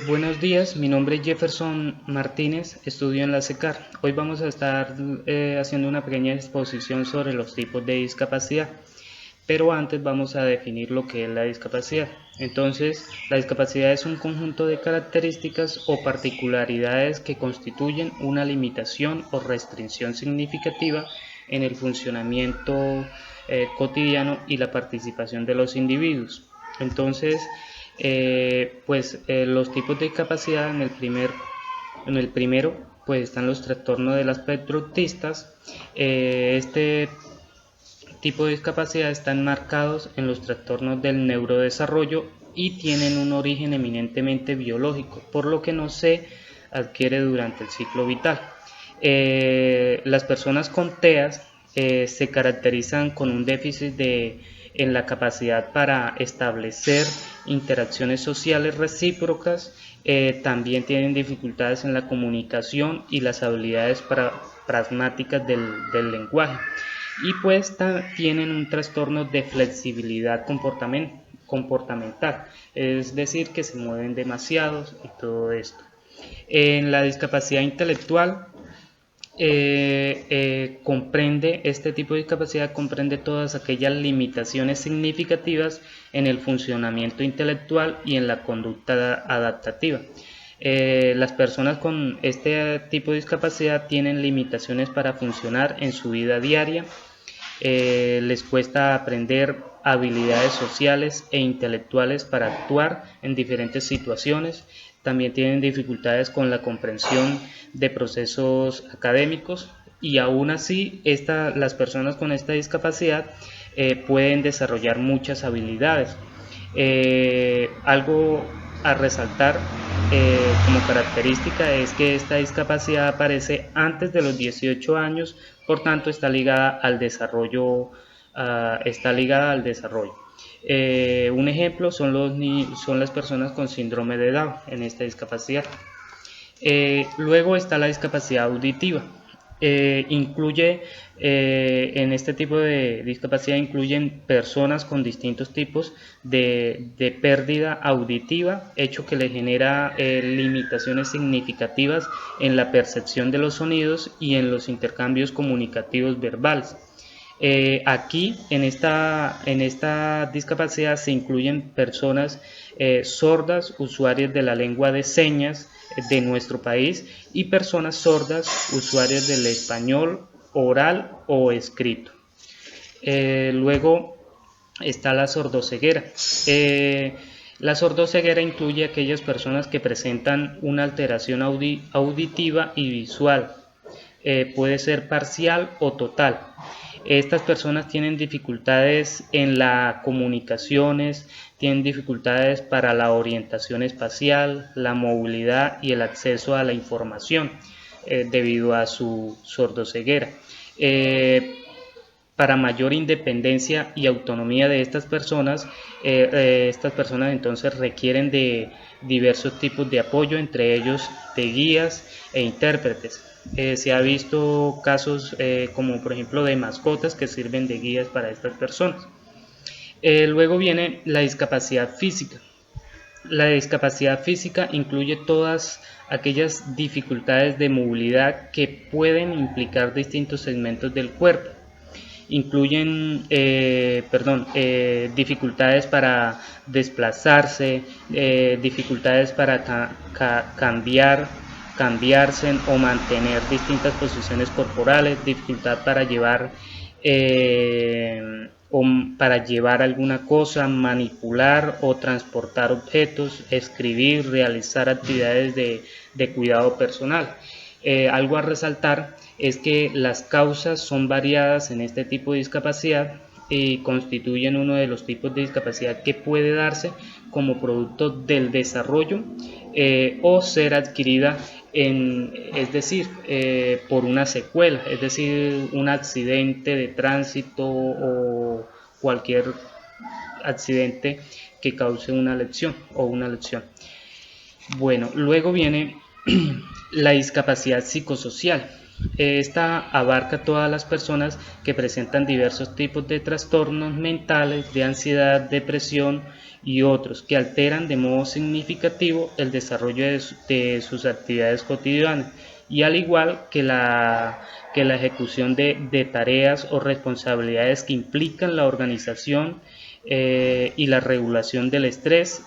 Buenos días, mi nombre es Jefferson Martínez, estudio en la SECAR. Hoy vamos a estar haciendo una pequeña exposición sobre los tipos de discapacidad, pero antes vamos a definir lo que es la discapacidad. Entonces, la discapacidad es un conjunto de características o particularidades que constituyen una limitación o restricción significativa en el funcionamiento cotidiano y la participación de los individuos. Entonces, los tipos de discapacidad en el primero pues están los trastornos del espectro autista. Este tipo de discapacidad están marcados en los trastornos del neurodesarrollo y tienen un origen eminentemente biológico, por lo que no se adquiere durante el ciclo vital. Las personas con TEAs se caracterizan con un déficit en la capacidad para establecer interacciones sociales recíprocas, también tienen dificultades en la comunicación y las habilidades pragmáticas del lenguaje, y pues tienen un trastorno de flexibilidad comportamental, es decir, que se mueven demasiados y todo esto. En la discapacidad intelectual, este tipo de discapacidad comprende todas aquellas limitaciones significativas en el funcionamiento intelectual y en la conducta adaptativa. Las personas con este tipo de discapacidad tienen limitaciones para funcionar en su vida diaria, les cuesta aprender habilidades sociales e intelectuales para actuar en diferentes situaciones. También tienen dificultades con la comprensión de procesos académicos, y aún así las personas con esta discapacidad pueden desarrollar muchas habilidades. Algo a resaltar como característica es que esta discapacidad aparece antes de los 18 años, por tanto está ligada al desarrollo. Un ejemplo son las personas con síndrome de Down en esta discapacidad. Luego está la discapacidad auditiva. En este tipo de discapacidad incluyen personas con distintos tipos de pérdida auditiva, hecho que le genera limitaciones significativas en la percepción de los sonidos y en los intercambios comunicativos verbales. Aquí en esta discapacidad se incluyen personas sordas, usuarias de la lengua de señas de nuestro país, y personas sordas, usuarias del español oral o escrito. Luego está la sordoceguera. La sordoceguera incluye aquellas personas que presentan una alteración auditiva y visual. Puede ser parcial o total. Estas personas tienen dificultades en las comunicaciones, tienen dificultades para la orientación espacial, la movilidad y el acceso a la información debido a su sordoceguera. Para mayor independencia y autonomía de estas personas entonces requieren de diversos tipos de apoyo, entre ellos de guías e intérpretes. Se ha visto casos como por ejemplo de mascotas que sirven de guías para estas personas. Luego viene la discapacidad física. La discapacidad física incluye todas aquellas dificultades de movilidad que pueden implicar distintos segmentos del cuerpo. Incluyen dificultades para desplazarse, dificultades para cambiarse o mantener distintas posiciones corporales, dificultad para llevar alguna cosa, manipular o transportar objetos, escribir, realizar actividades de cuidado personal. Algo a resaltar es que las causas son variadas en este tipo de discapacidad y constituyen uno de los tipos de discapacidad que puede darse como producto del desarrollo o ser adquirida por una secuela, es decir, un accidente de tránsito o cualquier accidente que cause una lesión o una lesión. Bueno, luego viene la discapacidad psicosocial. Esta abarca todas las personas que presentan diversos tipos de trastornos mentales, de ansiedad, depresión y otros que alteran de modo significativo el desarrollo de sus actividades cotidianas, y al igual que la ejecución de tareas o responsabilidades que implican la organización y la regulación del estrés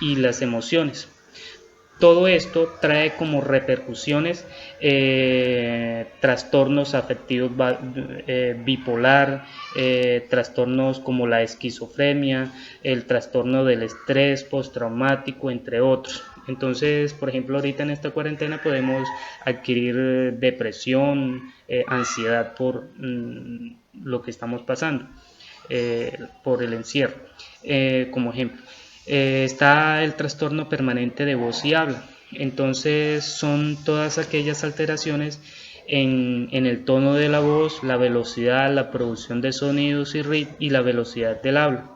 y las emociones. Todo esto trae como repercusiones trastornos afectivos bipolar, trastornos como la esquizofrenia, el trastorno del estrés postraumático, entre otros. Entonces, por ejemplo, ahorita en esta cuarentena podemos adquirir depresión, ansiedad por lo que estamos pasando, por el encierro, como ejemplo. Está el trastorno permanente de voz y habla. Entonces son todas aquellas alteraciones en el tono de la voz, la velocidad, la producción de sonidos y la velocidad del habla.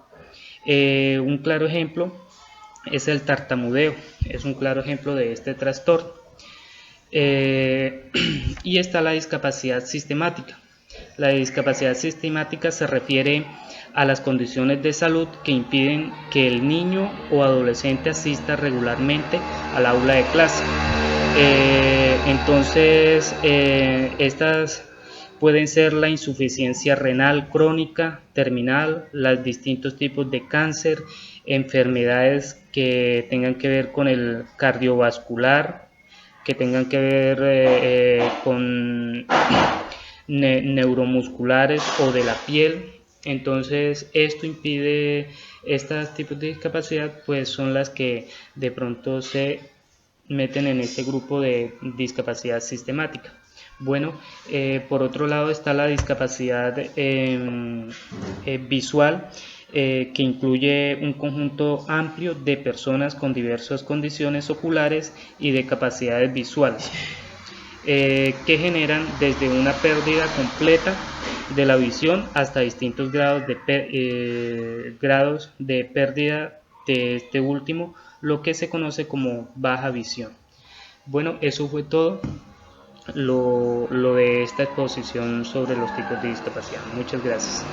Un claro ejemplo es el tartamudeo, es un claro ejemplo de este trastorno. Y está la discapacidad sistemática. La discapacidad sistemática se refiere a las condiciones de salud que impiden que el niño o adolescente asista regularmente al aula de clase. Entonces, estas pueden ser la insuficiencia renal crónica, terminal, los distintos tipos de cáncer, enfermedades que tengan que ver con el cardiovascular, que tengan que ver con neuromusculares o de la piel. Entonces esto impide, estos tipos de discapacidad pues son las que de pronto se meten en este grupo de discapacidad sistemática. Bueno, por otro lado está la discapacidad visual, que incluye un conjunto amplio de personas con diversas condiciones oculares y de capacidades visuales, que generan desde una pérdida completa de la visión hasta distintos grados de pérdida de este último, lo que se conoce como baja visión. Bueno, eso fue todo lo de esta exposición sobre los tipos de discapacidad. Muchas gracias.